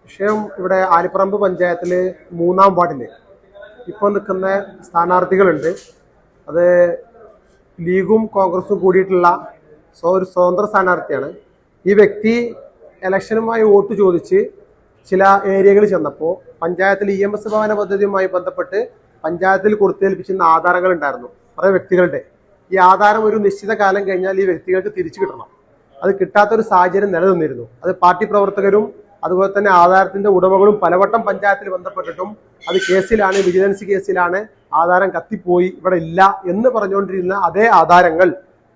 വിഷയം ഇവിടെ ആലിപ്പറമ്പ് പഞ്ചായത്തില് 3-ാം വാർഡില് ഇപ്പോൾ നിൽക്കുന്ന സ്ഥാനാർത്ഥികളുണ്ട്. അത് ലീഗും കോൺഗ്രസും കൂടിയിട്ടുള്ള ഒരു സ്വതന്ത്ര സ്ഥാനാർത്ഥിയാണ്. ഈ വ്യക്തി ഇലക്ഷനുമായി വോട്ട് ചോദിച്ച് ചില ഏരിയകളിൽ ചെന്നപ്പോൾ പഞ്ചായത്തിൽ EMS ഭവന പദ്ധതിയുമായി ബന്ധപ്പെട്ട് പഞ്ചായത്തിൽ കൊടുത്തേൽപ്പിച്ചിരുന്ന ആധാരങ്ങൾ ഉണ്ടായിരുന്നു കുറേ വ്യക്തികളുടെ. ഈ ആധാരം ഒരു നിശ്ചിത കാലം കഴിഞ്ഞാൽ ഈ വ്യക്തികൾക്ക് തിരിച്ചു കിട്ടണം. അത് കിട്ടാത്തൊരു സാഹചര്യം നിലനിന്നിരുന്നു. അത് പാർട്ടി പ്രവർത്തകരും അതുപോലെ തന്നെ ആധാരത്തിന്റെ ഉടമകളും പലവട്ടം പഞ്ചായത്തിൽ ബന്ധപ്പെട്ടിട്ടും അത് കേസിലാണ്, വിജിലൻസ് കേസിലാണ്, ആധാരം കത്തിപ്പോയി, ഇവിടെ ഇല്ല എന്ന് പറഞ്ഞുകൊണ്ടിരുന്ന അതേ ആധാരങ്ങൾ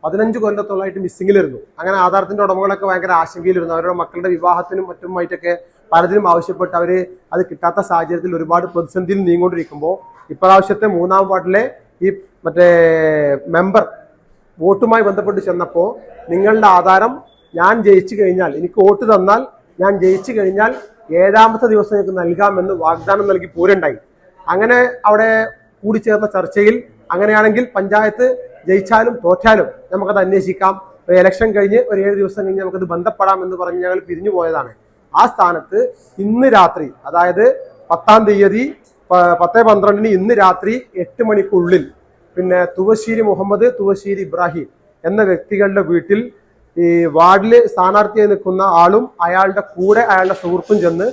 15 കൊല്ലത്തോളമായിട്ട് മിസ്സിങ്ങിലിരുന്നു. അങ്ങനെ ആധാരത്തിന്റെ ഉടമകളൊക്കെ ഭയങ്കര ആശങ്കയിലിരുന്നു. അവരുടെ മക്കളുടെ വിവാഹത്തിനും മറ്റുമായിട്ടൊക്കെ പലതിനും ആവശ്യപ്പെട്ട് അവർ അത് കിട്ടാത്ത സാഹചര്യത്തിൽ ഒരുപാട് പ്രതിസന്ധിയിൽ നീങ്ങിക്കൊണ്ടിരിക്കുമ്പോൾ ഇപ്രാവശ്യത്തെ 3-ാം വാർഡിലെ ഈ മെമ്പർ വോട്ടുമായി ബന്ധപ്പെട്ട് ചെന്നപ്പോൾ നിങ്ങളുടെ ആധാരം ഞാൻ ജയിച്ചു കഴിഞ്ഞാൽ, എനിക്ക് വോട്ട് തന്നാൽ ഞാൻ ജയിച്ചു കഴിഞ്ഞാൽ 7-ാമത്തെ ദിവസം എനിക്ക് നൽകാമെന്ന് വാഗ്ദാനം നൽകി പോരുണ്ടായി. അങ്ങനെ അവിടെ കൂടിച്ചേർന്ന ചർച്ചയിൽ അങ്ങനെയാണെങ്കിൽ പഞ്ചായത്ത് ജയിച്ചാലും തോറ്റാലും നമുക്കത് അന്വേഷിക്കാം, ഇലക്ഷൻ കഴിഞ്ഞ് ഒരു 7 ദിവസം കഴിഞ്ഞ് നമുക്കത് ബന്ധപ്പെടാം എന്ന് പറഞ്ഞ് ഞങ്ങൾ പിരിഞ്ഞു പോയതാണ്. ആ സ്ഥാനത്ത് ഇന്ന് രാത്രി, അതായത് 10-ാം തീയതി 10/12 ഇന്ന് രാത്രി 8 മണിക്കുള്ളിൽ തുവശ്ശേരി മുഹമ്മദ്, തുവശ്ശേരി ഇബ്രാഹിം എന്ന വ്യക്തികളുടെ വീട്ടിൽ ഈ വാർഡില് സ്ഥാനാർത്ഥിയായി നിൽക്കുന്ന ആളും അയാളുടെ കൂടെ അയാളുടെ സുഹൃത്തും ചെന്ന്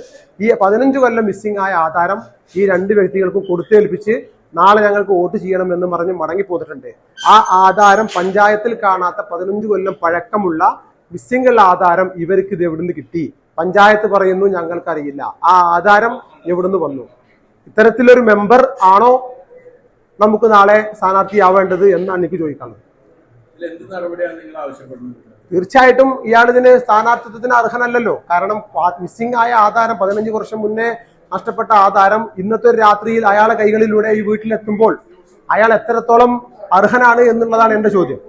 ഈ 15 കൊല്ലം മിസ്സിംഗ് ആയ ആധാരം ഈ 2 വ്യക്തികൾക്കും കൊടുത്തേൽപ്പിച്ച് നാളെ ഞങ്ങൾക്ക് വോട്ട് ചെയ്യണമെന്ന് പറഞ്ഞ് മടങ്ങിപ്പോന്നിട്ടുണ്ട്. ആ ആധാരം പഞ്ചായത്തിൽ കാണാത്ത 15 കൊല്ലം പഴക്കമുള്ള മിസ്സിംഗുള്ള ആധാരം ഇവർക്ക് ഇത് എവിടുന്ന് കിട്ടി? പഞ്ചായത്ത് പറയുന്നു ഞങ്ങൾക്കറിയില്ല. ആ ആധാരം എവിടുന്ന് വന്നു? ഇത്തരത്തിലൊരു മെമ്പർ ആണോ നമുക്ക് നാളെ സ്ഥാനാർത്ഥിയാവേണ്ടത് എന്നാണ് എനിക്ക് ചോദിക്കുന്നത്. തീർച്ചയായിട്ടും ഇയാളിതിന് സ്ഥാനാർത്ഥിത്വത്തിന് അർഹനല്ലല്ലോ. കാരണം മിസ്സിംഗ് ആയ ആധാരം 15 വർഷം മുന്നേ നഷ്ടപ്പെട്ട ആധാരം ഇന്നത്തെ ഒരു രാത്രിയിൽ അയാളെ കൈകളിലൂടെ ഈ വീട്ടിലെത്തുമ്പോൾ അയാൾ എത്രത്തോളം അർഹനാണ് എന്നുള്ളതാണ് എന്റെ ചോദ്യം.